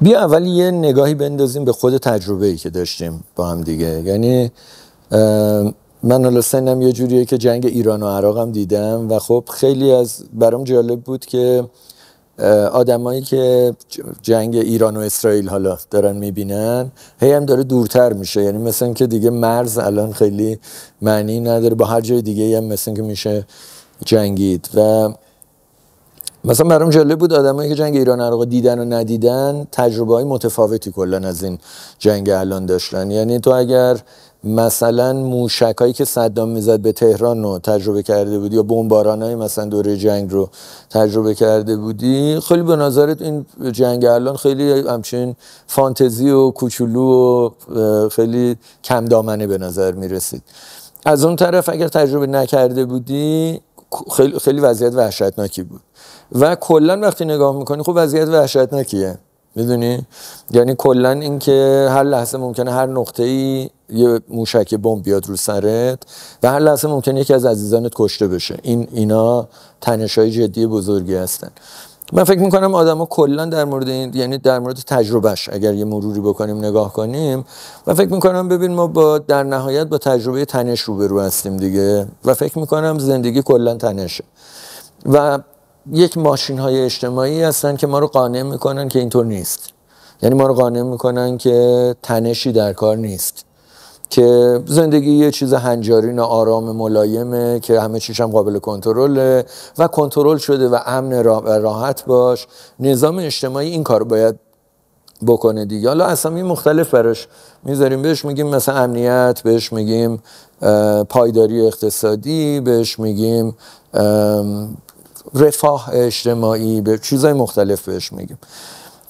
بیا اول یه نگاهی بندازیم به خود تجربه‌ای که داشتیم با هم دیگه. یعنی من حالا سنم یه جوریه که جنگ ایران و عراق هم دیدم و خب خیلی برام جالب بود که آدمایی که جنگ ایران و اسرائیل حالا دارن میبینن هی هم داره دورتر میشه. یعنی مثلا که دیگه مرز الان خیلی معنی نداره، با هر جای دیگه هم مثلا که میشه جنگید. و مثلا برام جالب بود آدمایی که جنگ ایران و عراق دیدن و ندیدن تجربه‌های متفاوتی کلا از این جنگ الان داشتن. یعنی تو اگر مثلا موشکایی که صدام میزد به تهران رو تجربه کرده بودی یا بمبارانای مثلا دوره جنگ رو تجربه کرده بودی، خیلی به نظرت این جنگ الان خیلی همچین فانتزی و کوچولو و خیلی کم دامنه به نظر میرسید. از اون طرف اگر تجربه نکرده بودی خیلی وضعیت وحشتناکی بود. و کلا وقتی نگاه میکنی خب وضعیت وحشتناکیه، میدونی؟ یعنی کلا این که هر لحظه ممکنه هر نقطه‌ای یه موشک بمب بیاد رو سرت و هر لحظه ممکنه یکی از عزیزانت کشته بشه. اینا تنش‌های جدی بزرگی هستن. من فکر میکنم آدما کلا در مورد این، یعنی در مورد تجربهش اگر یه مروری بکنیم نگاه کنیم، و فکر میکنم ببین ما در نهایت با تجربه تنش روبرو هستیم دیگه. و فکر میکنم زندگی کلا تنشه و یک ماشین‌های اجتماعی هستن که ما رو قانع میکنن که اینطور نیست. یعنی ما رو قانع میکنن که تنشی در کار نیست، که زندگی یه چیز هنجارین و آرام ملایمه که همه چیش هم قابل کنترله و کنترل شده و امن و راحت باش. نظام اجتماعی این کارو باید بکنه دیگه. حالا اسامی مختلف براش میذاریم، بهش میگیم مثلا امنیت، بهش میگیم پایداری اقتصادی، بهش میگیم رفاه اجتماعی، به چیزای مختلف بهش میگیم.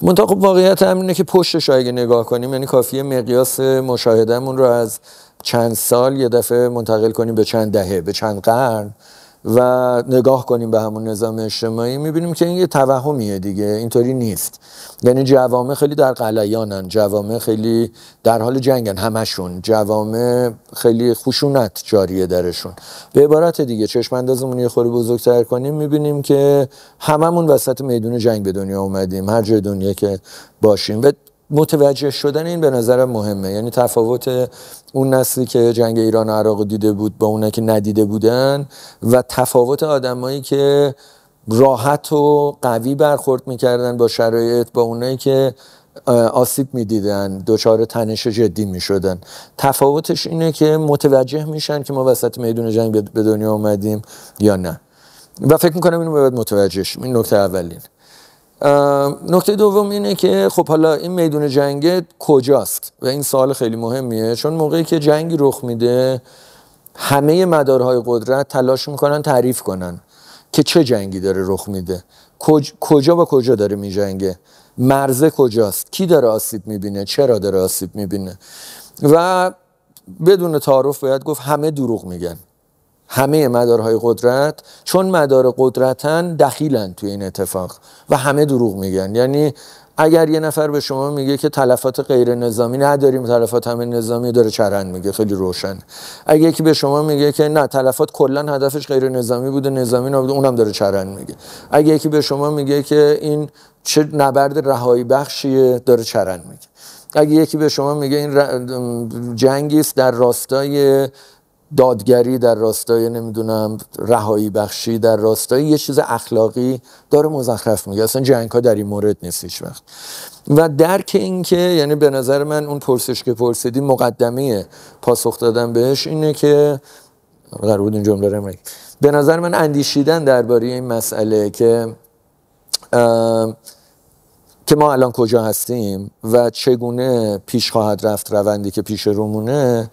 منتها خب واقعیت همینه که پشتش اگه نگاه کنیم، یعنی کافیه مقیاس مشاهدهمون رو از چند سال یه دفعه منتقل کنیم به چند دهه، به چند قرن و نگاه کنیم به همون نظام اجتماعی، میبینیم که این یه توهمیه دیگه، اینطوری نیست. یعنی جوامع خیلی در غلیانن، جوامع خیلی در حال جنگن، همشون جوامع خیلی خشونت جاریه درشون. به عبارت دیگه چشم اندازمون یه خورده بزرگتر کنیم میبینیم که هممون وسط میدون جنگ به دنیا اومدیم، هر جای دنیا که باشیم. و متوجه شدن این به نظرم مهمه. یعنی تفاوت اون نسلی که جنگ ایران و عراق دیده بود با اونایی که ندیده بودن و تفاوت آدمایی که راحت و قوی برخورد میکردن با شرایط با اونایی که آسیب میدیدن، دچار تنش جدی میشدن. تفاوتش اینه که متوجه میشن که ما وسط میدون جنگ به دنیا اومدیم یا نه. و فکر میکنم اینو باید متوجه شیم. این نکته اولین. نکته دوم اینه که خب حالا این میدون جنگ کجاست؟ و این سوال خیلی مهمیه، چون موقعی که جنگی رخ میده همه مدارهای قدرت تلاش میکنن تعریف کنن که چه جنگی داره رخ میده، کجا با کجا داره میجنگه، مرزه کجاست، کی داره آسیب میبینه، چرا داره آسیب میبینه. و بدون تعارف باید گفت همه دروغ میگن. همه مدارهای قدرت، چون مدار قدرتن، دخیلن توی این اتفاق و همه دروغ میگن. یعنی اگر یه نفر به شما میگه که تلفات غیر نظامی نداریم، تلفات همه نظامی، داره چرند میگه، خیلی روشن. اگه یکی به شما میگه که نه تلفات کلا هدفش غیر نظامی بوده، نظامی نبوده، اونم داره چرند میگه. اگه یکی به شما میگه که این چه نبرد رهایی بخشیه، داره چرند میگه. اگه یکی به شما میگه این جنگی است در راستای دادگری، در راستای نمیدونم رهایی بخشی، در راستای یه چیز اخلاقی، داره مزخرف میگه. اصلا جنگ ها در این مورد نیست هیچ وقت. و درک این که یعنی به نظر من اون پرسش که پرسیدی، مقدمه پاسخ دادن بهش اینه که قرار بود این جمله رو میگم، به نظر من اندیشیدن درباره این مسئله که ما الان کجا هستیم و چگونه پیش خواهد رفت روندی که پیش رومونه،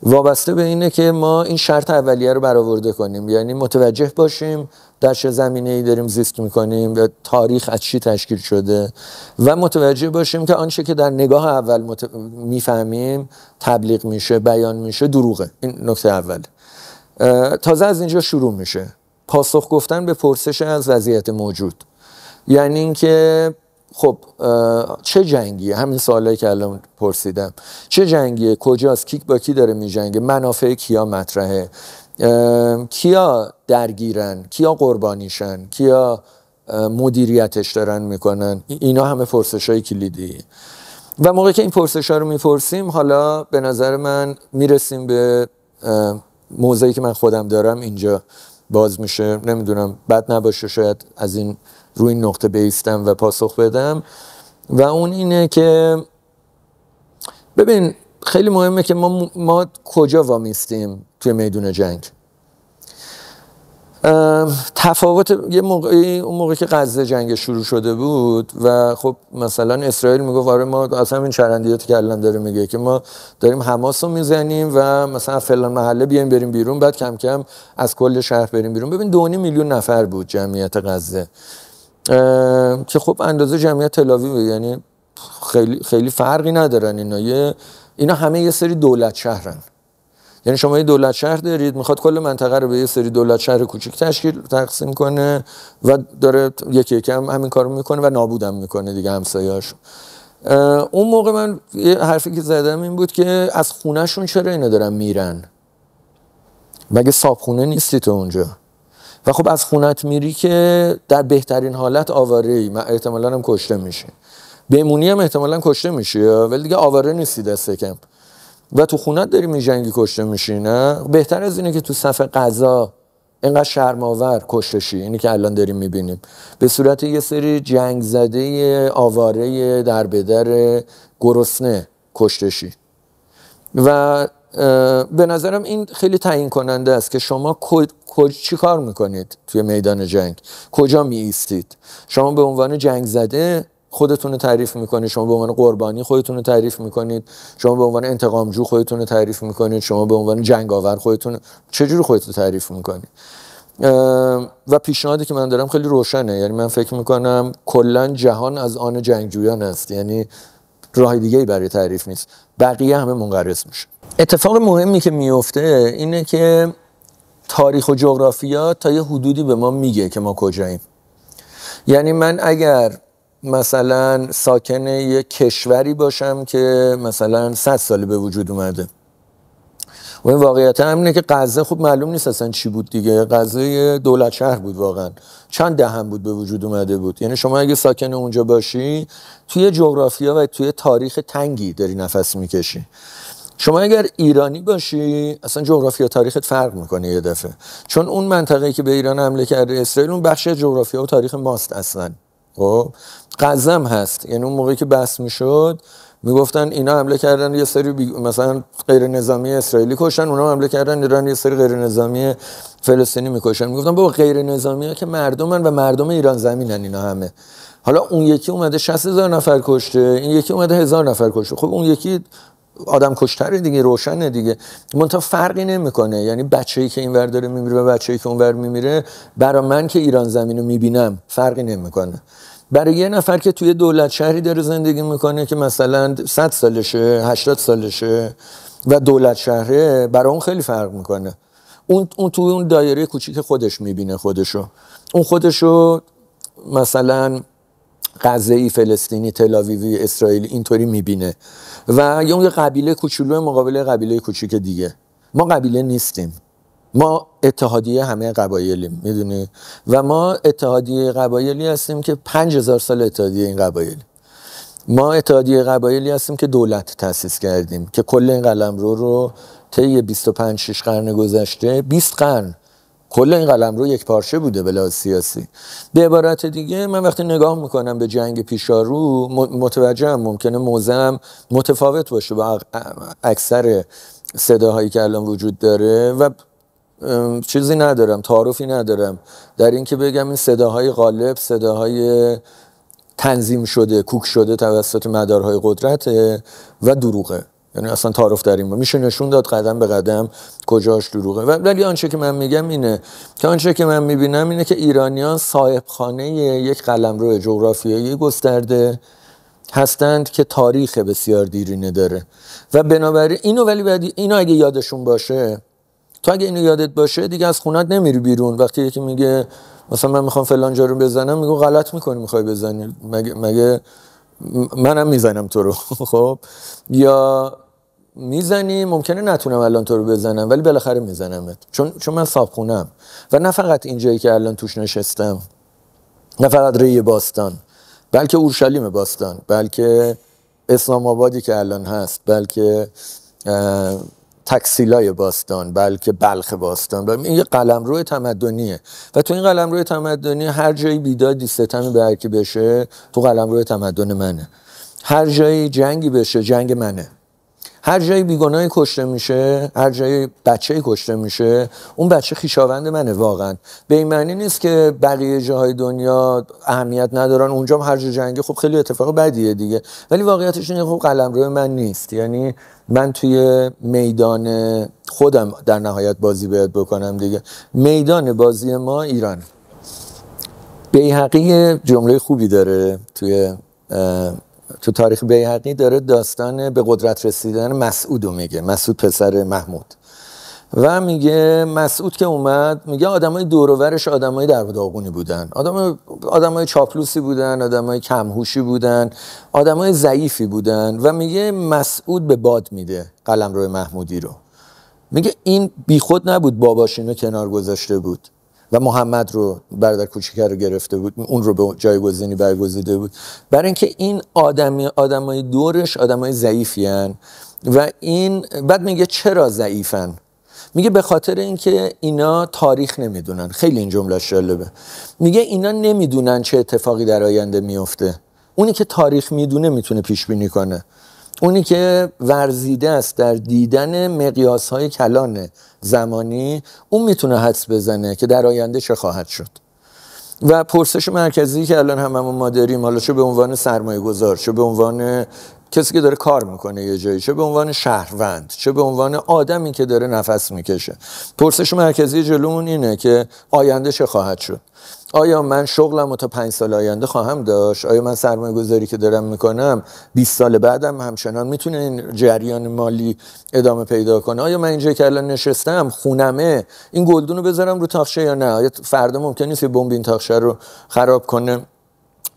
وابسته به اینه که ما این شرط اولیه رو برآورده کنیم. یعنی متوجه باشیم در چه زمینه‌ای داریم زیست می‌کنیم و تاریخ از چی تشکیل شده، و متوجه باشیم که آنچه که در نگاه اول میفهمیم، تبلیغ میشه، بیان میشه، دروغه. این نکته اول. تازه از اینجا شروع میشه پاسخ گفتن به پرسش از وضعیت موجود. یعنی اینکه خب چه جنگیه؟ همین سوالایی که الان پرسیدم، چه جنگیه، کجاست، کی با کی داره میجنگه، منافع کیا مطرحه، کیا درگیرن، کیا قربانیشن، کیا مدیریتش دارن میکنن. اینا همه پرسش‌های کلیدی و موقعی که این پرسش‌ها رو میپرسیم، حالا به نظر من میرسیم به موضعی که من خودم دارم اینجا باز میشه. نمیدونم بد نباشه شاید از این روی این نقطه بایستم و پاسخ بدم و اون اینه که ببین خیلی مهمه که ما کجا وامیستیم توی میدون جنگ. تفاوت یه موقعی، اون موقعی که غزه جنگ شروع شده بود و خب مثلا اسرائیل میگفت آره ما اصلا این چرندیاتی که الان داره میگه که ما داریم حماس رو میزنیم و مثلا فلان محله بیایم بریم بیرون، بعد کم کم از کل شهر بریم بیرون. ببین 2.5 میلیون نفر بود جمعیت غزه که خب اندازه جمعیت تل‌آویو، یعنی خیلی فرقی ندارن اینا همه یه سری دولت شهرن. یعنی شما یه دولت شهر دارید میخواد کل منطقه رو به یه سری دولت شهر کوچیک تقسیم کنه و داره یکی یکی هم همین کارو میکنه و نابودم میکنه دیگه همسایه‌هاشو. اون موقع من یه حرفی که زدم این بود که از خونهشون چرا اینا دارن میرن؟ مگه صابخونه نیستی تو اونجا؟ و خب از خونت میری که در بهترین حالت آواره‌ای، احتمالاً هم کشته میشی، بمونی هم احتمالاً کشته میشی، ولی دیگه آواره نیستی دست کم و تو خونت داری میجنگی کشته میشی. نه بهتر از اینه که تو صف قضا اینقدر شرم‌آور کشته شی، اینی که الان داریم میبینیم به صورت یه سری جنگ زده آواره در بدر گرسنه کشته شی. و به نظرم این خیلی تعیین کننده است که شما چی کار میکنید توی میدان جنگ، کجا می ایستید. شما به عنوان جنگ زده خودتون رو تعریف میکنید، شما به عنوان قربانی خودتون رو تعریف میکنید، شما به عنوان انتقامجو خودتون رو تعریف میکنید، شما به عنوان جنگاور چجوری خودتون رو تعریف میکنید. و پیشنهادی که من دارم خیلی روشنه، یعنی من فکر میکنم کلا جهان از آن جنگجویان است، یعنی راه دیگه‌ای برای تعریف نیست، بقیه همه منقرض میشه. اتفاق مهمی که میفته اینه که تاریخ و جغرافیا تا یه حدودی به ما میگه که ما کجاییم. یعنی من اگر مثلا ساکن یه کشوری باشم که مثلا 100 ساله به وجود اومده و این واقعیت هم اینه که غزه خب معلوم نیست اصلا چی بود دیگه، غزه دولت شهر بود، واقعا چند دهن بود به وجود اومده بود. یعنی شما اگه ساکن اونجا باشی توی جغرافیا و توی تاریخ تنگی داری نفس میکشی. شما اگر ایرانی باشی اصلا جغرافیا تاریخت فرق میکنه یه دفعه، چون اون منطقه‌ای که به ایران حمله کرده اسرائیل اون بخش جغرافیا و تاریخ ماست اصلا. خب غزه هم هست، یعنی اون موقعی که بحث میشد میگفتن اینا حمله کردن یه سری مثلا غیر نظامی اسرائیلی کشتن، اونا حمله کردن ایران یه سری غیر نظامی فلسطینی میکشن. میگفتن بابا غیر نظامی‌ها که مردمن و مردم ایران زمینن اینا همه. حالا اون یکی اومده 60,000 نفر کشته، این یکی اومده 1000 نفر کشته. خب اون یکی آدم کشتره دیگه، روشنه دیگه، منتها فرقی نمیکنه. یعنی بچه‌ای که اینور داره میمیره و بچه‌ای که اونور میمیره برای من که ایران زمینو میبینم فرقی نمیکنه. برای یه نفر که توی دولت شهری داره زندگی میکنه که مثلا 100 سالشه 80 سالشه و دولت شهره، برای اون خیلی فرق میکنه. اون توی اون دایره کوچیک خودش میبینه خودشو، اون خودشو مثلا غزه‌ای، فلسطینی، تل‌آویوی، اسرائیلی اینطوری میبینه و یا اون یه قبیله کوچولو مقابل قبیله کوچیک دیگه. ما قبیله نیستیم، ما اتحادیه همه قبایلیم، میدونی؟ و ما اتحادیه قبایلی هستیم که 5000 سال اتحادیه این قبایلی. ما اتحادیه قبایلی هستیم که دولت تأسیس کردیم که کل این قلمرو رو طی 25-6 قرن گذشته 20 قرن کل این قلمرو یک پارچه بوده به لحاظ سیاسی. به عبارت دیگه من وقتی نگاه میکنم به جنگ پیشارو متوجهم ممکنه موضعم متفاوت باشه با اکثر صداهایی که الان وجود داره و چیزی ندارم، تعارفی ندارم در این که بگم این صداهای غالب، صداهای تنظیم شده، کوک شده توسط مدارهای قدرت و دروغه. یعنی اصلا تعارف در این میشه نشون داد قدم به قدم کجاش دروغه. ولی آنچه که من میگم اینه که آنچه که من میبینم اینه که ایرانیان صاحب خانه یک قلمرو جغرافیایی گسترده هستند که تاریخ بسیار دیرینه داره و بنابراین اینو اگه یادشون باشه، تو اگه اینو یادت باشه دیگه از خونت نمیری بیرون. وقتی یکی میگه مثلا من میخوام فلان جا رو بزنم، میگو غلط میکنی، میخوای بزنی، مگه منم میزنم تو رو. خب یا میزنی، ممکنه نتونم الان تو رو بزنم ولی بالاخره میزنمت، چون من صاحب خونم و نه فقط اینجایی که الان توش نشستم. نه فقط ری باستان، بلکه اورشلیم باستان، بلکه اسلام آبادی که الان هست، بلکه تکسیلای باستان، بلکه بلخ باستان. این یه قلمرو تمدنیه و تو این قلمرو تمدنی هر جایی بیدادی ستمی به هر کی بشه تو قلمرو تمدن منه. هر جایی جنگی بشه جنگ منه. هر جایی بیگناهی کشته میشه، هر جایی بچه‌ای کشته میشه، اون بچه خویشاوند منه. واقعا به این معنی نیست که بقیه جاهای دنیا اهمیت ندارن، اونجا هم هر جا جنگی خب خیلی اتفاق بدیه دیگه، ولی واقعیتش اینه خب قلمرو من نیست. یعنی من توی میدان خودم در نهایت بازی باید بکنم دیگه. میدان بازی ما ایران. بیهقی جمله خوبی داره تو تاریخ بیهقی، داره داستان به قدرت رسیدن مسعودو میگه، مسعود پسر محمود، و میگه مسعود که اومد، میگه آدمای دور و برش آدمای در و داغونی بودن، آدمای چاپلوسی بودن، آدمای کمهوشی بودن، آدمای ضعیفی بودن، و میگه مسعود به باد میده قلمرو محمودی رو. میگه این بیخود نبود، باباش اینو کنار گذاشته بود و محمد رو، برادر کوچیکه رو گرفته بود، اون رو به جایگزینی برگزیده بود، برای اینکه این آدمای دورش آدمای ضعیفی هن. و این بعد میگه چرا ضعیفن؟ میگه به خاطر اینکه اینا تاریخ نمیدونن. خیلی این جمله جالبه. میگه اینا نمیدونن چه اتفاقی در آینده میفته. اونی که تاریخ میدونه میتونه پیش بینی کنه. اونی که ورزیده است در دیدن مقیاس‌های کلان زمانی، اون میتونه حدس بزنه که در آینده چه خواهد شد. و پرسش مرکزی که الان هممون ما داریم، حالا چه به عنوان سرمایه گذار، چه به عنوان کسی که داره کار میکنه یه جایی، چه به عنوان شهروند، چه به عنوان آدمی که داره نفس میکشه، پرسش مرکزی جلومون اینه که آینده چه خواهد شد. آیا من شغلم رو تا 5 سال آینده خواهم داشت؟ آیا من سرمایه گذاری که دارم میکنم 20 سال بعدم همچنان میتونه این جریان مالی ادامه پیدا کنه؟ آیا من اینجا که الان نشستم خونمه این گلدون رو بذارم رو تاخچه یا نه؟ آیا فردا ممکن نیست یه بمب این تاخچه رو خراب کنه؟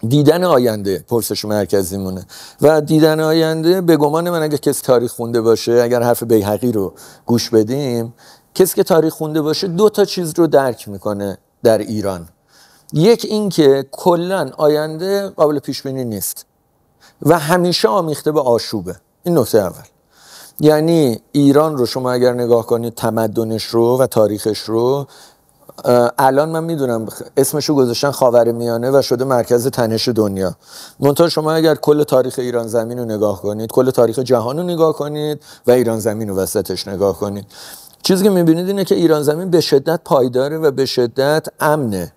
دیدن آینده پرسش مرکزی مونه. و دیدن آینده به گمان من، اگه کسی تاریخ خونده باشه، اگر حرف بیهقی رو گوش بدیم، کسی که تاریخ خونده باشه 2 تا چیز رو درک میکنه در ایران. یک این که کلاً آینده قابل پیش بینی نیست و همیشه آمیخته به آشوبه. این نکته اول. یعنی ایران رو شما اگر نگاه کنید، تمدنش رو و تاریخش رو، الان من میدونم اسمشو گذاشتن خاورمیانه و شده مرکز تنش دنیا. منتها شما اگر کل تاریخ ایران زمین رو نگاه کنید، کل تاریخ جهان رو نگاه کنید و ایران زمین رو وسطش نگاه کنید، چیزی که میبینید اینه که ایران زمین به شدت پایداره و به شدت امنه.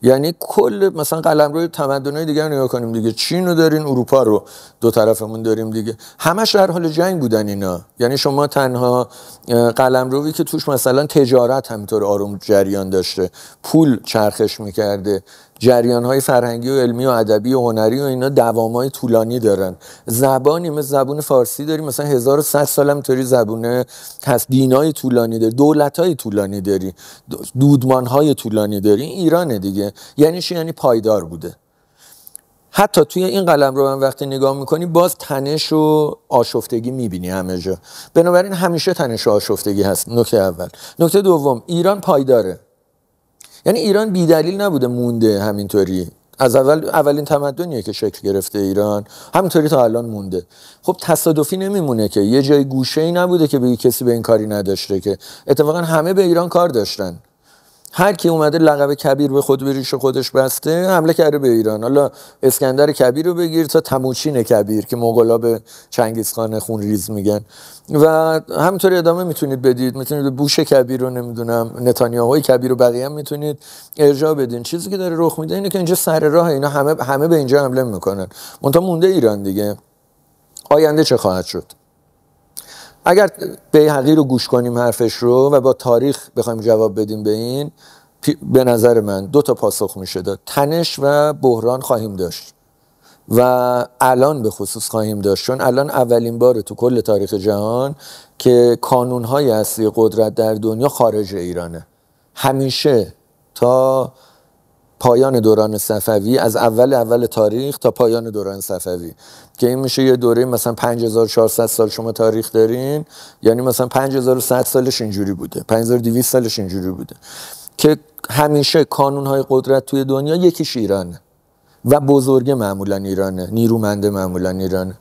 یعنی کل مثلا قلمروی تمدن‌های دیگه رو نگاه کنیم دیگه، چین رو دارین، اروپا رو دو طرفمون داریم دیگه، همش در حال جنگ بودن اینا. یعنی شما تنها قلمروی که توش مثلا تجارت همینطور آروم جریان داشته، پول چرخش میکرده، جریان‌های فرهنگی و علمی و ادبی و هنری و اینا دوامای طولانی دارن. زبانی مثل زبون فارسی داری مثلا 1100 سال هم طوری زبونه هست، دینای طولانی داری، دولت‌های طولانی داری، دودمان‌های طولانی داری. ایرانه دیگه. یعنی چی؟ یعنی پایدار بوده. حتی توی این قلمرو هم وقتی نگاه میکنی باز تنش و آشفتگی میبینی همه جا. بنابراین همیشه تنش و آشفتگی هست. نکته اول. نکته دوم، ایران پایداره. یعنی ایران بی‌دلیل نبوده مونده همینطوری. از اولین تمدنیه که شکل گرفته ایران، همینطوری تا الان مونده. خب تصادفی نمیمونه که، یه جای گوشه‌ای نبوده که بگی کسی به این کاری نداشته، که اتفاقا همه به ایران کار داشتن. هر کی اومده لقب کبیر به خود به ریش خودش بسته حمله کرده به ایران. حالا اسکندر کبیر رو بگیر تا تموچین کبیر که مغولا به چنگیزخان خون ریز میگن، و همینطوری ادامه میتونید بدید. میتونید بوش کبیر رو، نمیدونم نتانیاهوی کبیر رو، بقیه هم میتونید ارجاع بدین. چیزی که داره رخ میده اینه که اینجا سر راه اینا همه به اینجا حمله میکنن. منتها مونده ایران دیگه. آینده چه خواهد شد؟ اگر بیهقی رو گوش کنیم حرفش رو و با تاریخ بخوایم جواب بدیم به این، به نظر من 2 تا پاسخ میشه داد. تنش و بحران خواهیم داشت و الان به خصوص خواهیم داشت، چون الان اولین باره تو کل تاریخ جهان که کانونهای اصلی قدرت در دنیا خارج ایرانه. همیشه تا پایان دوران صفوی، از اول تاریخ تا پایان دوران صفوی، که این میشه یه دوره مثلا 5400 سال شما تاریخ دارین، یعنی مثلا 5100 سالش اینجوری بوده، 5200 سالش اینجوری بوده که همیشه کانونهای قدرت توی دنیا یکیش ایرانه. و بزرگ معمولا ایرانه، نیرومنده معمولا ایرانه.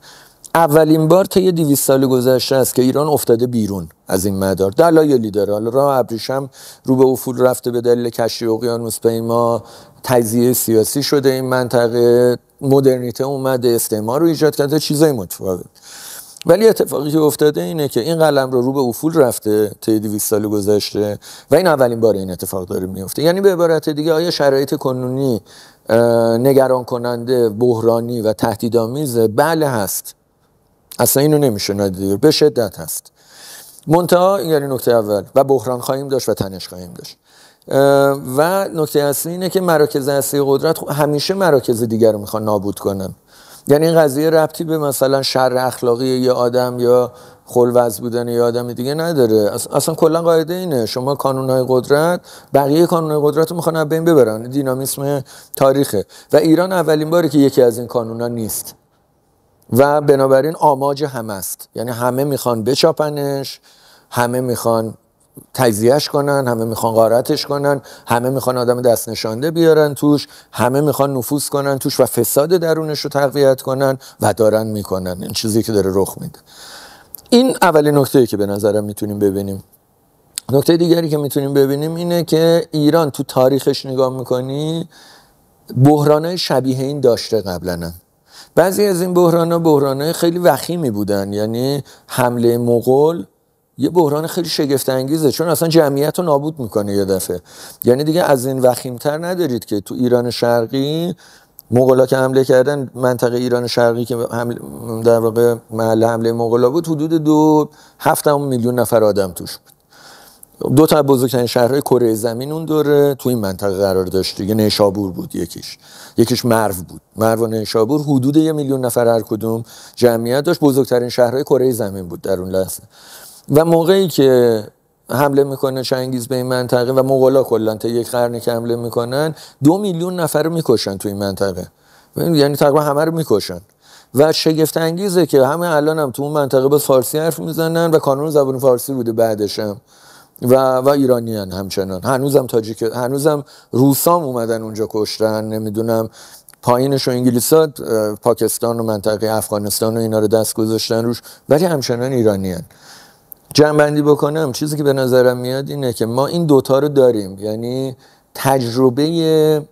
اولین بار طی 200 سال گذشته است که ایران افتاده بیرون از این مدار. دلایلی داره. حالا راه ابریشم رو به افول رفته به دلیل کشتی اقیانوس پیما، تجزیه سیاسی شده این منطقه، مدرنیته اومده، استعمار رو ایجاد کرده، چیزای متفاوت. ولی اتفاقی که افتاده اینه که این قلم رو به افول رفته طی 200 سال گذشته و این اولین بار این اتفاق داره میفته. یعنی به عبارت دیگه آیا شرایط کنونی نگران کننده، بحرانی و تهدیدآمیزه؟ بله هست. اصلا اینو نمیشه نادیده، به شدت هست. منتها این یعنی نکته اول، و بحران خواهیم داشت و تنش خواهیم داشت. و نکته اصلی اینه که مراکز اصلی قدرت همیشه مراکز دیگر رو میخوان نابود کنن. یعنی این قضیه ربطی به مثلا شر اخلاقی یه آدم یا خلوز بودن یه آدم دیگه نداره. اصلا کلا قاعده اینه، شما کانونهای قدرت، بقیه کانونهای قدرت رو میخوان از بین ببرن. دینامیسم تاریخه و ایران اولین باره که یکی از این کانونا نیست و بنابراین آماج همه است. یعنی همه میخوان بچاپنش، همه میخوان تجزیهش کنن، همه میخوان غارتش کنن، همه میخوان آدم دست نشانده بیارن توش، همه میخوان نفوذ کنن توش و فساد درونش رو تقویت کنن و دارن میکنن. این چیزی که داره رخ میده. این اولین نکته‌ای که به نظرم میتونیم ببینیم. نکته دیگری که میتونیم ببینیم اینه که ایران تو تاریخش نگاه میکنی بحرانای شبیه این داشته قبلا. بعضی از این بحران‌ها خیلی وخیمی بودن. یعنی حمله مغول یه بحران خیلی شگفت انگیزه، چون اصلا جمعیت رو نابود میکنه یه دفعه. یعنی دیگه از این وخیمتر ندارید که تو ایران شرقی مغولا که حمله کردن، منطقه ایران شرقی که در واقع محل حمله مغولا بود، حدود 7 میلیون نفر آدم توش بود. دو تا بزرگترین شهرهای کره زمین اون دوره تو این منطقه قرار داشت دیگه. نیشابور بود یکیش مرو بود. مرو و نیشابور حدود 1 میلیون نفر هر کدوم جمعیت داشت. بزرگترین شهرهای کره زمین بود در اون لحظه. و موقعی که حمله میکنه چنگیز به این منطقه و مغولا کلا تا یک قرن که حمله میکنن 2 میلیون نفر رو میکشن تو این منطقه. یعنی تقریبا همه رو میکشن. و شگفت انگیزه که همه الان هم تو اون منطقه با فارسی حرف میزنن و کانون زبان فارسی بوده بعدش هم و ایرانیان همچنان. هنوزم روسام اومدن اونجا کشتن، نمیدونم پایینش و انگلیسا پاکستان و منطقه افغانستان و اینا رو دست گذاشتن روش، ولی همچنان ایرانیان. جمع‌بندی بکنم، چیزی که به نظرم میاد اینه که ما این دوتا رو داریم، یعنی تجربه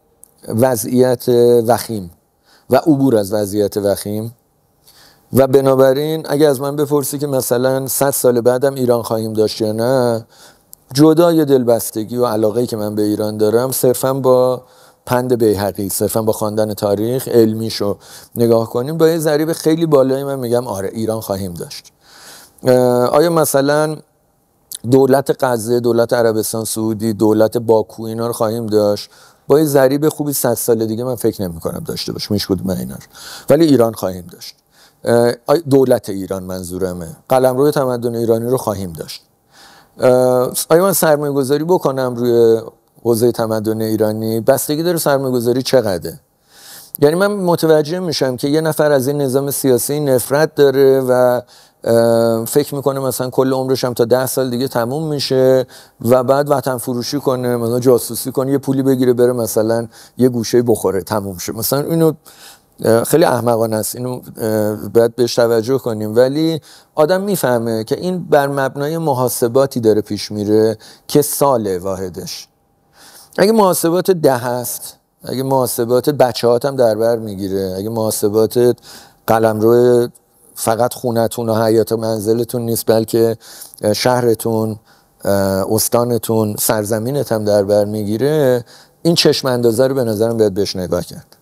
وضعیت وخیم و عبور از وضعیت وخیم. و بنابراین اگه از من بپرسی که مثلا 100 سال بعدم ایران خواهیم داشت یا نه، جدای دلبستگی و علاقه‌ای که من به ایران دارم، صرفاً با پند بیهقی، صرفاً با خواندن تاریخ علمیشو نگاه کنیم، با یه ضریب خیلی بالایی من میگم آره ایران خواهیم داشت. آیا مثلا دولت غزه، دولت عربستان سعودی، دولت باکو اینا رو خواهیم داشت؟ با یه ضریب خوبی 100 سال دیگه من فکر نمی‌کنم داشته باشیم هیچ کدوم اینا رو. ولی ایران خواهیم داشت. دولت ایران منظورمه، قلمرو تمدن ایرانی رو خواهیم داشت. آیا من سرمایه گذاری بکنم روی حوزه تمدن ایرانی؟ بستگی داره سرمایه گذاری چقدره. یعنی من متوجه میشم که یه نفر از این نظام سیاسی نفرت داره و فکر میکنه مثلا کل عمرش هم تا 10 سال دیگه تموم میشه و بعد وطن فروشی کنه، مثلا جاسوسی کنه، یه پولی بگیره بره مثلا یه گوشه بخوره تموم شه. مثلا اینو خیلی احمقانه است، اینو باید بهش توجه کنیم. ولی آدم میفهمه که این بر مبنای محاسباتی داره پیش میره که سال واحدش، اگه محاسبات 10 هست، اگه محاسبات بچه‌هات هم در بر میگیره، اگه محاسبات قلمرو فقط خونتون و حیات منزلتون نیست بلکه شهرتون، استانتون، سرزمینت هم در بر میگیره، این چشم اندازه رو به نظرم باید بهش نگاه کرد.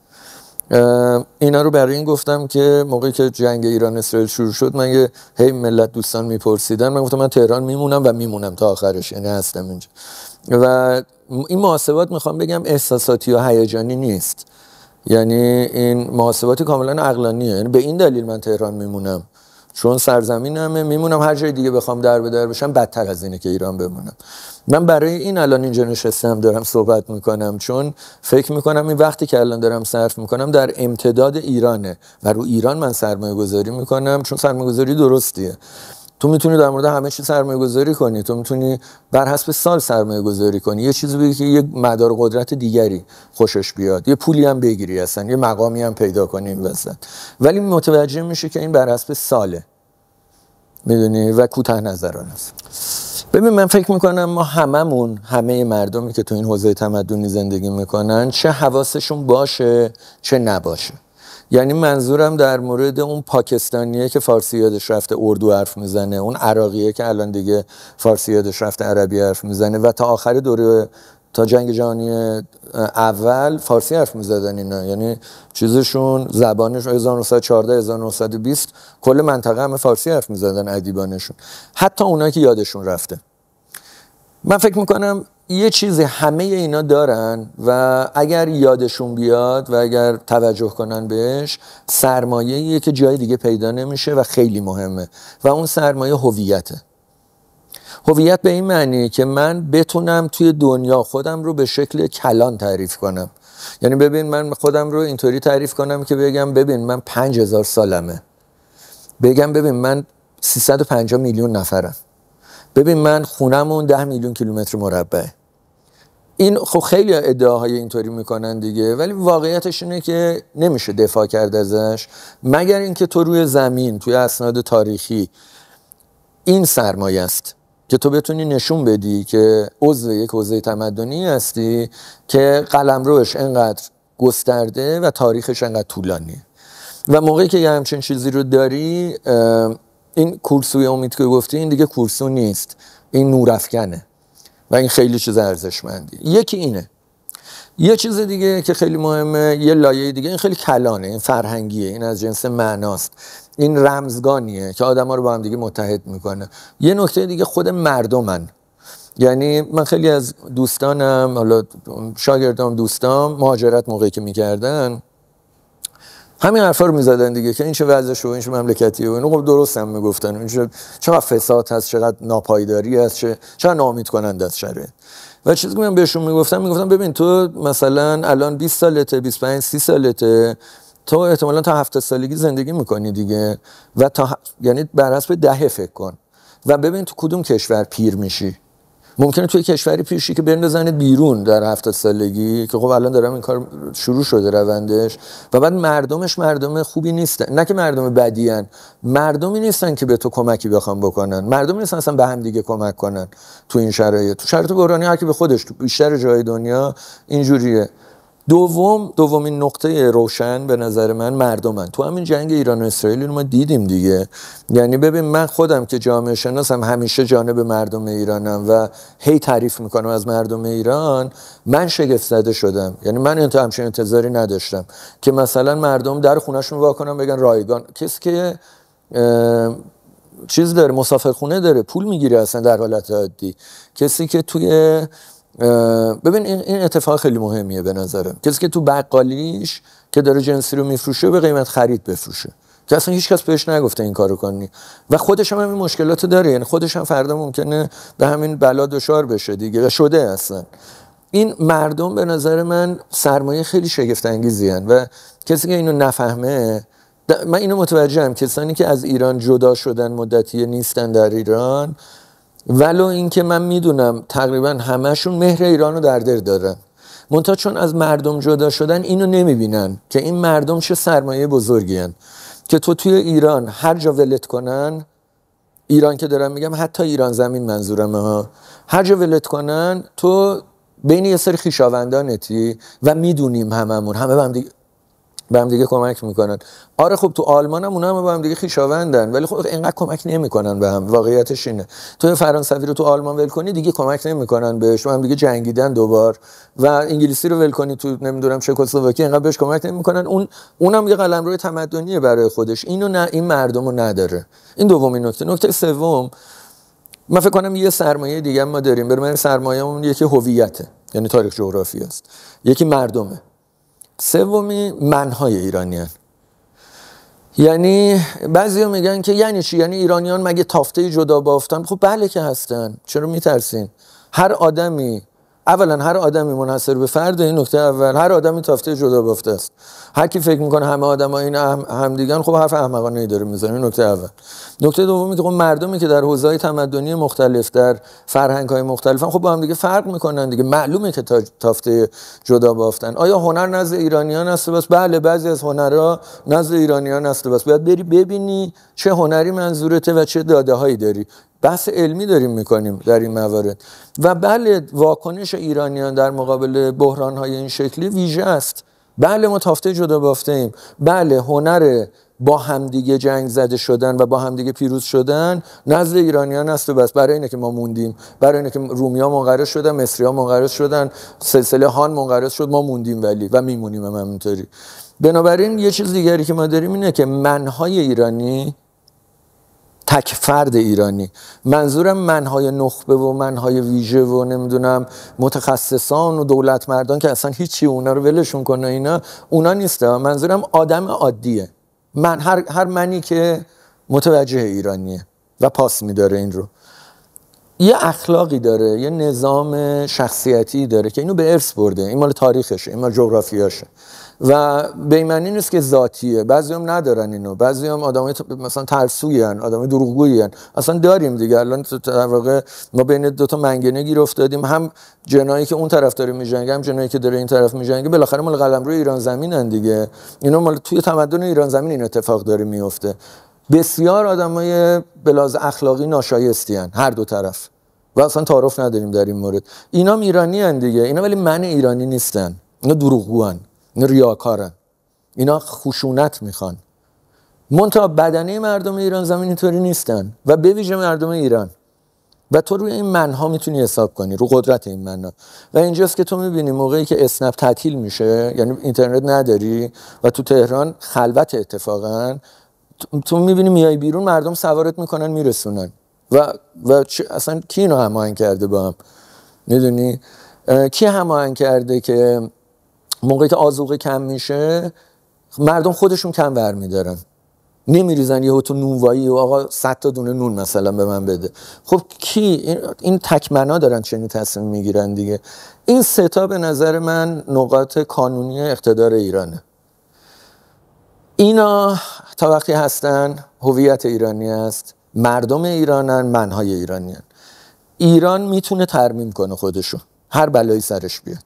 اینا رو برای این گفتم که موقعی که جنگ ایران اسرائیل شروع شد، من یه ملت دوستان میپرسیدن، من گفتم من تهران میمونم و میمونم تا آخرش، یعنی هستم اینجا. و این محاسبات میخوام بگم احساساتی و هیجانی نیست، یعنی این محاسباتی کاملا عقلانیه. یعنی به این دلیل من تهران میمونم چون سرزمینمه، میمونم. هر جای دیگه بخوام در به در بشم بدتر از اینه که ایران بمونم. من برای این الان اینجا نشستم دارم صحبت میکنم، چون فکر میکنم این وقتی که الان دارم صرف میکنم در امتداد ایرانه و رو ایران من سرمایه گذاری میکنم، چون سرمایه گذاری درستیه. تو میتونی در مورد همه چی سرمایه گذاری کنی، تو میتونی بر حسب سال سرمایه گذاری کنی، یه چیزی بگی که یه مدار قدرت دیگری خوشش بیاد، یه پولی هم بگیری، اصلا یه مقامی هم پیدا کنی این وسط، ولی متوجه میشه که این بر حسب ساله، میدونی، و کوتاه نظرانه است. ببین من فکر میکنم ما همه مردمی که تو این حوزه تمدنی زندگی میکنن چه حواسشون باشه چه نباشه. یعنی منظورم در مورد اون پاکستانیه که فارسی یادش رفته اردو حرف میزنه، اون عراقیه که الان دیگه فارسی یادش رفته عربی حرف میزنه و تا آخر دوره، تا جنگ جهانی اول فارسی حرف میزدن اینا، یعنی چیزشون زبانش 1914 1920 کل منطقه همه فارسی حرف میزدن ادیبانشون، حتی اونایی که یادشون رفته. من فکر میکنم یه چیزی همه اینا دارن و اگر یادشون بیاد و اگر توجه کنن بهش، سرمایه‌ایه که جای دیگه پیدا نمیشه و خیلی مهمه و اون سرمایه هویته. هویت به این معنی که من بتونم توی دنیا خودم رو به شکل کلان تعریف کنم. یعنی ببین من خودم رو اینطوری تعریف کنم که بگم ببین من 5000 سالمه، بگم ببین من 350 میلیون نفرم، ببین من خونمون 10 میلیون کیلومتر مربع. این خب خیلی ادعاهای اینطوری میکنن دیگه، ولی واقعیتش اینه که نمیشه دفاع کرد ازش، مگر اینکه تو روی زمین توی اسناد تاریخی این سرمایه است که تو بتونی نشون بدی که عضو یک حوزه تمدنی هستی که قلمروش انقدر گسترده و تاریخش انقدر طولانیه. و موقعی که یه همچین چیزی رو داری، این کورسوی امید که گفتی این دیگه کورسو نیست، این نورافکنه و این خیلی چیز ارزشمندی. یکی اینه. یه چیز دیگه که خیلی مهمه، یه لایه دیگه، این خیلی کلانه، این فرهنگیه، این از جنس معناست، این رمزگانیه که آدم‌ها رو با هم دیگه متحد میکنه. یه نکته دیگه خود مردمن. یعنی من خیلی از دوستانم، حالا شاگردام، دوستام مهاجرت موقعی که میکردن همین حرفا رو میزدن دیگه که این چه وضعشه و این چه مملکتیه و اینو. خب درست هم میگفتن، این چقدر فساد هست، چقدر ناپایداری هست، چقدر ناامید کننده است شرایط. و چیزی که من بهشون میگفتم ببین تو مثلا الان 20 سالته، 25 30 سالته، تو احتمالاً تا 70 سالگی زندگی میکنی دیگه و یعنی بر حسب 10 فکر کن و ببین تو کدوم کشور پیر میشی. ممکنه توی کشوری پیشی که بندازنت بیرون در 70 سالگی، که خب الان دارم این کار شروع شده روندش، و بعد مردمش مردم خوبی نیستن، نه که مردم بدی ان، مردمی نیستن که به تو کمکی بخوام بکنن، مردمی نیستن اصلا به هم دیگه کمک کنن تو این شرایط. تو شرایط بحرانی هر کی به خودش، تو بیشتر جای دنیا اینجوریه. دومین نقطه روشن به نظر من مردمن. تو همین جنگ ایران و اسرائیل رو ما دیدیم دیگه. یعنی ببین من خودم که جامعه شناسم همیشه جانب مردم ایرانم و هی تعریف میکنم از مردم ایران، من شگفت زده شدم. یعنی من همچین انتظاری نداشتم که مثلا مردم در خونه‌شون وا کنن بگن رایگان. کسی که چیز داره، مسافرخونه داره، پول میگیره اصلا در حالت عادی، کسی که توی ببین این اتفاق خیلی مهمیه به نظرم، کسی که تو بقالیش که داره جنسی رو میفروشه به قیمت خرید بفروشه، که اصلا هیچ کس بهش نگفته این کارو کنی و خودش هم همین مشکلات داره. یعنی خودش هم فردا ممکنه به همین بلا دچار بشه دیگه و شده اصلا. این مردم به نظر من سرمایه خیلی شگفت انگیزی هن و کسی که اینو نفهمه، من اینو متوجهم، کسانی که از ایران جدا شدن مدتی نیستن در ایران، ولو اینکه من میدونم تقریبا همشون مهر ایران رو در دل دارن، منتها چون از مردم جدا شدن اینو نمیبینن که این مردم چه سرمایه بزرگی هن که تو توی ایران هر جا ولت کنن، ایران که دارم میگم حتی ایران زمین منظورمه ها، هر جا ولت کنن تو بین یه سری خویشاوندانتی و میدونیم هممون همه به هم دیگه کمک میکنن. آره خب تو آلمان هم اونا هم به هم دیگه خویشاوندن، ولی خب اینقدر کمک نمیکنن به هم. واقعیتش اینه تو فرانسوی رو تو آلمان ول کنی دیگه کمک نمیکنن بهش، هم دیگه جنگیدن دوبار، و انگلیسی رو ول کنی تو نمیدونم چکسلواکی اینقدر بهش کمک نمیکنن. اونم یه قلمرو تمدنیه برای خودش، اینو نه این مردمو نداره. این دومین نکته. نکته سوم، من فکر کنم یه سرمایه دیگه ما داریم، برای من سرمایه‌مون یکی هویته، یعنی تاریخ جغرافی است، یکی مردمه، سومی منهای ایرانیان. یعنی بعضیا میگن که یعنی چی؟ یعنی ایرانیان مگه تافته جدا بافتن؟ خب بله که هستن، چرا میترسین؟ هر آدمی اولا هر آدمی منحصر به فرد، این نکته اول. هر آدمی تافته جدا بافته است. هر کی فکر میکنه همه آدما این هم دیگن، خب حرف احمقانه ای داره میزنه. این نکته اول. نکته دومی که خب مردمی که در حوزه‌های تمدنی مختلف، در فرهنگ‌های مختلفن، خب با هم دیگه فرق میکنن دیگه. معلومه که تافته جدا بافتن. آیا هنر نزد ایرانیان است بس؟ بله، بعضی از هنرها نزد ایرانیان است بس. باید بری ببینی چه هنری منظورته و چه داده‌هایی داری. بحث علمی داریم میکنیم در این موارد. و بله، واکنش ایرانیان در مقابل بحران‌های این شکلی ویژه است. بله، ما تافته جدا بافته ایم. بله، هنر با همدیگه جنگ زده شدن و با همدیگه پیروز شدن نزد ایرانیان است و بس. برای اینه که ما موندیم، برای اینه که رومی‌ها منقرض شدن، مصری‌ها منقرض شدن، سلسله هان منقرض شد، ما موندیم ولی و میمونیم هم همینطوری. بنابراین یه چیز دیگری که ما داریم اینه که منهای ایرانی، تک فرد ایرانی، منظورم منهای نخبه و منهای ویژه و نمیدونم متخصصان و دولت مردان که اصلا هیچی اونا رو ولشون کنه، اونا نیسته. منظورم آدم عادیه. من هر منی که متوجه ایرانیه و پاس میداره این رو، یه اخلاقی داره، یه نظام شخصیتی داره که اینو به ارث برده. این مال تاریخشه، این مال جغرافیاشه و به این معنی نیست که ذاتیه. بعضیام ندارن اینو، بعضیام آدمای مثلا ترسویی ان، آدمای دروغگویی ان. اصلا داریم دیگه. الان در واقع ما بین دو تا منگنه گیر افتادیم، هم جنایی که اون طرف داره میجنگه، هم جنایی که داره این طرف میجنگه. بالاخره مال قلمرو ایران زمینن دیگه. اینا مال توی تمدن ایران زمین این اتفاق داره میفته. بسیار آدمای بلاز اخلاقی ناشایستی ان هر دو طرف و اصلا تعارف نداریم در این مورد. اینا ایرانی ان دیگه، اینا ولی من ایرانی نیستن. اینا دروغگوان، اینا ریاکارن، اینا خشونت میخوان. منتها بدنه مردم ایران زمین اینطوری نیستن و به ویژه مردم ایران. و تو روی این منها میتونی حساب کنی، رو قدرت این منها. و اینجاست که تو میبینی موقعی که اسنپ تعطیل میشه، یعنی اینترنت نداری و تو تهران خلوت اتفاقا، تو میبینی میای بیرون مردم سوارت میکنن میرسونن و اصلا کی اینو هماهنگ کرده با هم؟ میدونی کی هماهنگ کرده که موقعی که آذوقه کم میشه مردم خودشون کم ور میدارن، نمیریزن یهو تو نونوایی و آقا 100 تا دونه نون مثلا به من بده؟ خب کی این تکمنا دارن چنین تصمیم میگیرن دیگه؟ این سه تا به نظر من نقاط کانونی اقتدار ایرانه. اینا تا وقتی هستن هویت ایرانی است، مردم ایرانن، منهای ایرانیان. ایران میتونه ترمیم کنه خودشو، هر بلایی سرش بیاد.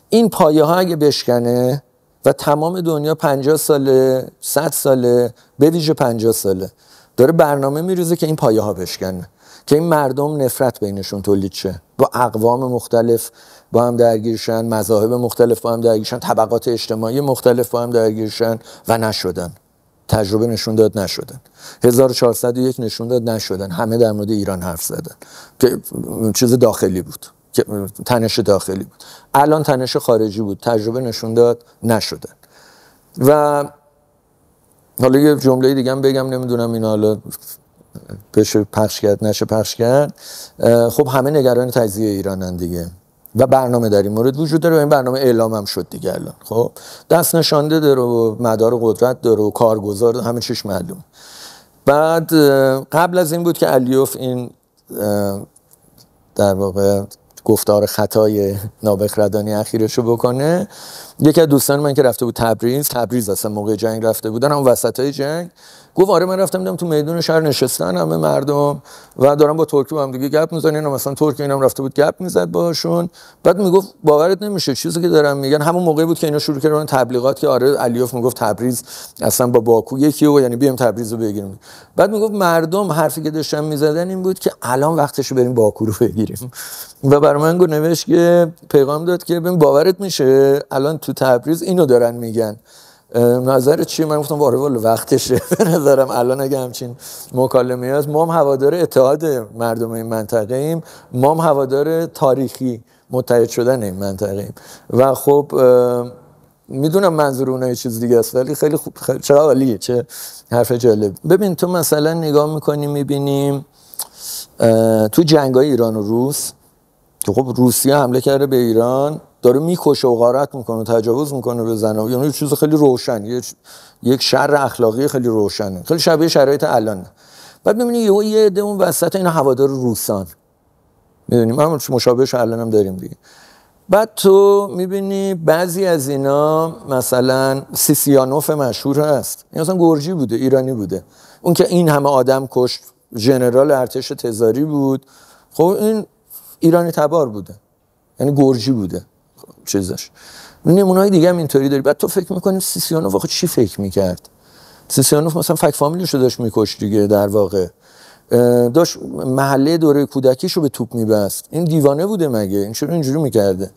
این پایه ها اگه بشکنه و تمام دنیا 50 ساله 100 ساله به ویژه 50 ساله داره برنامه میریزه که این پایه ها بشکنه، که این مردم نفرت بینشون تولید شه، با اقوام مختلف با هم درگیرشن، مذاهب مختلف با هم درگیرشن، طبقات اجتماعی مختلف با هم درگیرشن و نشدن. تجربه نشون داد نشدن. 1401 نشون داد نشدن. همه در مورد ایران حرف زدن که چیز داخلی بود، که تنش داخلی بود. الان تنش خارجی بود، تجربه نشون داد نشدن. و حالا یه جمله دیگه هم بگم، نمیدونم این حالا بشه پخش کرد نشه پخش کرد. خب همه نگران تجزیه ایرانن دیگه و برنامه در این مورد وجود داره و این برنامه اعلام هم شد دیگه. الان خب دست نشانده داره و مدار قدرت داره و کارگزار داره، همه چیش معلوم. بعد قبل از این بود که علیوف این در واقع گفتار خطای نابخردانه اخیرشو بکنه. یکی از دوستان من که رفته بود تبریز اصلا موقع جنگ رفته بودن، هم وسطای جنگ، گفت آره من رفتم دیدم تو میدون شهر نشستن همه مردم و دارن با ترکی با هم دیگه گپ میزنن. اینا مثلا ترکی اینم رفته بود گپ میزد باشون. بعد میگفت باورت نمیشه چیزی که دارم میگن. همون موقعی بود که اینا شروع کردن تبلیغات که آره علیوف میگفت تبریز اصلا با باکو یکیه، یعنی بیام تبریز رو بگیریم. بعد میگفت مردم حرفی که داشتن میزدن این بود که الان وقتشه بریم باکو رو بگیریم. و برای من نوشت که پیغام داد که ببین باورت میشه الان تو تبریز اینو دارن میگن، نظرت چیه؟ من گفتم والا وقتشه. به نظرم الان اگه همچین مکالمه‌ای هست، ما هم هوادار اتحاد مردم این منطقه ایم، ما هم هوادار تاریخی متحد شدن این منطقه ایم. و خب میدونم منظور اونها یه چیز دیگه است، ولی خیلی خوب، چرا عالیه، چه حرف جالب. ببین تو مثلا نگاه میکنیم میبینیم تو جنگ‌های ایران و روس که خب روسیه حمله کرده به ایران، داره میکشه و غارت میکنه و تجاوز میکنه به زن‌ها، یعنی یه چیز خیلی روشن، یک شر اخلاقی خیلی روشنه، خیلی شبیه شرایط الان. بعد میبینی یه عده اون وسط اینا هوادار روسان، میدونیم هم مشابهش الان هم داریم دیگه. بعد تو میبینی بعضی از اینا مثلا سیسیانوف مشهور هست، این اصلا گرجی بوده، ایرانی بوده، اون که این همه آدم کشت، ژنرال ارتش تزاری بود. خب این ایرانی تبار بوده، یعنی گرجی بوده چیزش. نمونه‌های دیگه هم اینطوری داری. بعد تو فکر میکنی سیسیانوف واقعا چی فکر میکرد؟ سیسیانوف مثلا فک فامیلیشو داشت میکشت دیگه، در واقع داشت محله دوره کودکیشو به توپ میبست. این دیوانه بوده مگه؟ این چرا اینجوری میکرده؟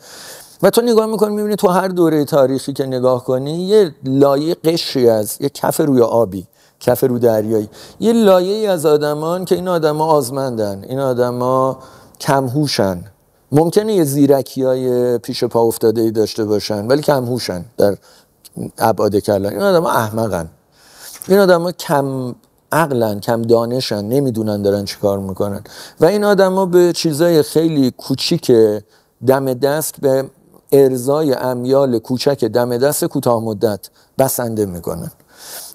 و تو نگاه میکنی میبینی تو هر دوره تاریخی که نگاه کنی یه لایه قشری از یه کف روی آبی، کف رو دریایی، یه لایه‌ای از آدمان که این آدما آزمندن، این آدما کمهوشن، ممکنه یه زیرکیای پیش پا افتاده‌ای داشته باشن ولی کمهوشن در ابعاد کلان. این آدما احمقن، این آدما کم عقلن، کم دانشن، نمیدونن دارن چی کار میکنن و این آدما به چیزای خیلی کوچیک دم دست، به ارضای امیال کوچک دم دست کوتاه مدت بسنده میکنن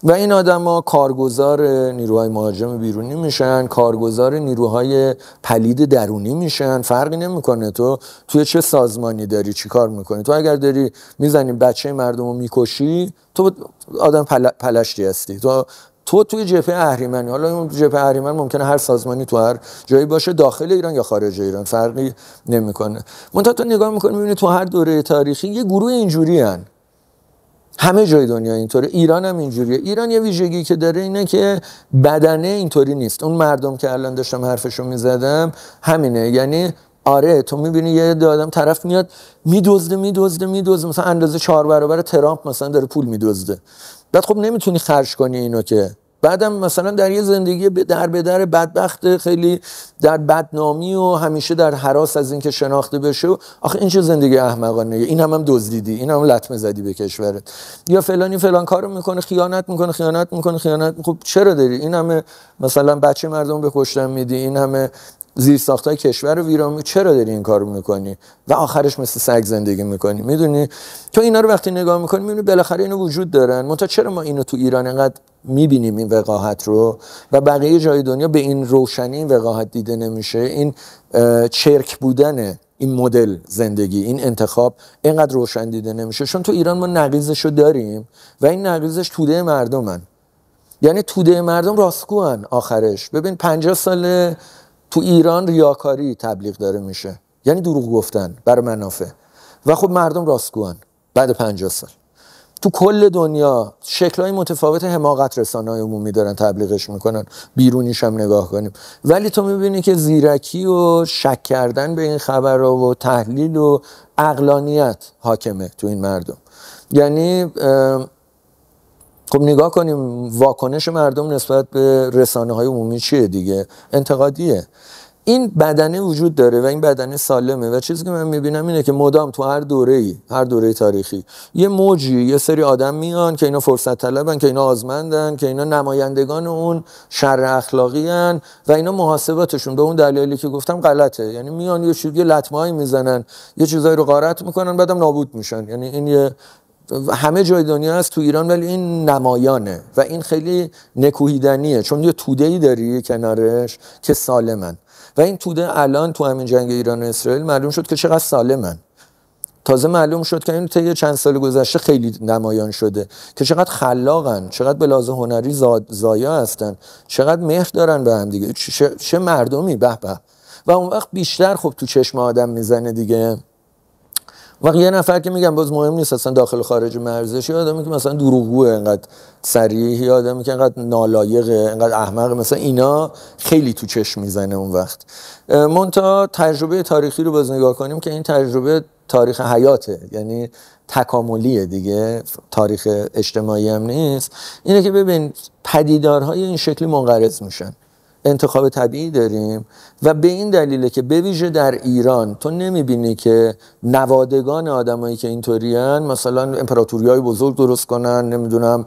و این آدما کارگزار نیروهای مهاجم بیرونی میشن، کارگزار نیروهای پلید درونی میشن. فرقی نمیکنه تو توی چه سازمانی داری چی کار میکنی. تو اگر داری میزنی بچه مردم رو میکشی، تو آدم پلشتی هستی. تو توی جبهه اهریمنی، حالا اون جبهه اهریمن ممکنه هر سازمانی تو هر جایی باشه، داخل ایران یا خارج ایران فرقی نمیکنه. منتها تو نگاه میکنی میبینی تو هر دوره تاریخی یه گروه اینجوری هن. همه جای دنیا اینطوره، ایران هم اینجوریه. ایران یه ویژگی که داره اینه که بدنه اینطوری نیست. اون مردم که الان داشتم حرفشو میزدم همینه، یعنی آره تو میبینی یه آدم طرف میاد میدزده مثلا اندازه 4 برابر ترامپ مثلا داره پول میدزده. بعد خب نمیتونی خرج کنی اینو که. بعدم مثلا در یه زندگی در به در بدبخت، خیلی در بدنامی و همیشه در هراس از اینکه شناخته بشه. آخه این چه زندگی احمقانه، این هم دزدیدی، این هم لطمه زدی به کشورت، یا فلانی فلان کارو میکنه، خیانت میکنه. خب چرا داری این همه مثلا بچه مردم به کشتن میدی، این همه زیر ساختای کشور رو ویران، چرا داری این کارو میکنی و آخرش مثل سگ زندگی میکنی؟ میدونی تو اینا رو وقتی نگاه میکنی میبینی بالاخره اینا وجود دارن. منتها چرا ما اینو تو ایران انقدر میبینیم این وقاحت رو و بقیه جای دنیا به این روشنی این وقاحت دیده نمیشه؟ این چرک بودن این مدل زندگی، این انتخاب اینقدر روشن دیده نمیشه چون تو ایران ما نقیضشو داریم و این نقیضش توده مردمن. یعنی توده مردم راستگوان آخرش. ببین 50 سال تو ایران ریاکاری تبلیغ داره میشه، یعنی دروغ گفتن برای منافع، و خب مردم راستگوان بعد 50 سال. تو کل دنیا شکل‌های متفاوت حماقت رسانه‌های عمومی دارن تبلیغش میکنن، بیرونیش هم نگاه کنیم، ولی تو میبینی که زیرکی و شک کردن به این خبرها و تحلیل و عقلانیت حاکمه تو این مردم. یعنی خب نگاه کنیم واکنش مردم نسبت به رسانه‌های عمومی چیه دیگه؟ انتقادیه. این بدنه وجود داره و این بدنه سالمه و چیزی که من میبینم اینه که مدام تو هر دوره تاریخی یه موجی، یه سری آدم میان که اینا فرصت طلبن، که اینا آزمندن، که اینا نمایندگان اون شر اخلاقی هن و اینا محاسباتشون به اون دلایلی که گفتم غلطه. یعنی میان یه لطمه‌ای میزنن، یه چیزایی رو غارت میکنن، بعدم نابود میشن. یعنی این یه همه جای دنیا هست، تو ایران ولی این نمایانه و این خیلی نکوهیدنیه چون یه توده‌ای داری کنارش که سالمن و این توده الان تو همین جنگ ایران و اسرائیل معلوم شد که چقدر سالمن. تازه معلوم شد که این طی چند سال گذشته خیلی نمایان شده که چقدر خلاقن، چقدر به لحاظ هنری زایا هستن، چقدر مهر دارن به هم دیگه، چه مردمی به به. و اون وقت بیشتر خب تو چشم آدم میزنه دیگه. و یه نفر که میگم باز مهم نیست اصلا داخل خارج مرزش، یه آدمی که مثلا دروغگوه انقدر صریح، یه آدمی که انقدر نالایقه، انقدر احمقه، مثلا اینا خیلی تو چشم میزنه اون وقت. منتها تجربه تاریخی رو باز نگاه کنیم که این تجربه تاریخ حیاته، یعنی تکاملیه دیگه، تاریخ اجتماعی هم نیست. اینه که ببین پدیدارهای این شکلی منقرض میشن، انتخاب طبیعی داریم و به این دلیله که به ویژه در ایران تو نمیبینی که نوادگان آدمایی که اینطورین مثلا امپراتوریای بزرگ درست کنن، نمیدونم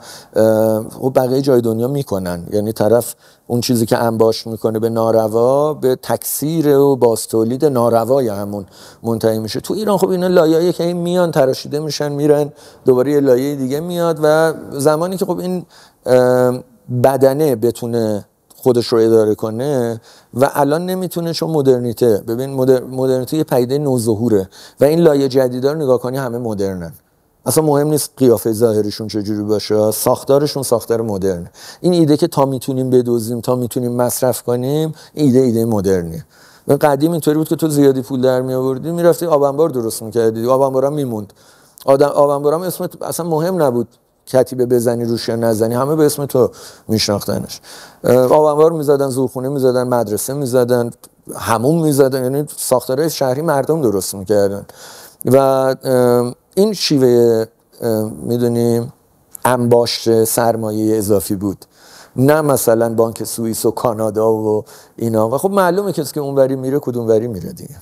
و بقیه جای دنیا میکنن. یعنی طرف اون چیزی که انباشت میکنه به ناروا، به تکثیر و بازتولید ناروای همون منتهی میشه. تو ایران خب اینا لایه‌ای که میان تراشیده میشن میرن دوباره یه لایه دیگه میاد و زمانی که خب این بدنه بتونه خودش رو اداره کنه و الان نمیتونه، چون مدرنیته. ببین مدرنیته یه پدیده نوظهوره و این لایه جدیدا رو نگاه کنی همه مدرنن، اصلا مهم نیست قیافه ظاهرشون چجوری باشه، ساختارشون ساختار مدرنه. این ایده که تا میتونیم بدوزیم، تا میتونیم مصرف کنیم، ایده مدرنیه. من قدیم اینطوری بود که تو زیادی پول در می آوردی میرفتی آب انبار درست می‌کردی، آب انبارم میموند. آب انبارم اسم اصلا مهم نبود، کتیبه بزنی روش یا نزنی، همه به اسم تو میشناختنش. آب انبار میزدن، زورخونه میزدن، مدرسه میزدن، حموم میزدن، یعنی ساختارهای شهری مردم درست میکردن. و این شیوه میدونیم انباشت سرمایه اضافی بود، نه مثلا بانک سوئیس و کانادا و اینا. و خب معلومه کسی که اونوری میره کدوم وری میره دیگه.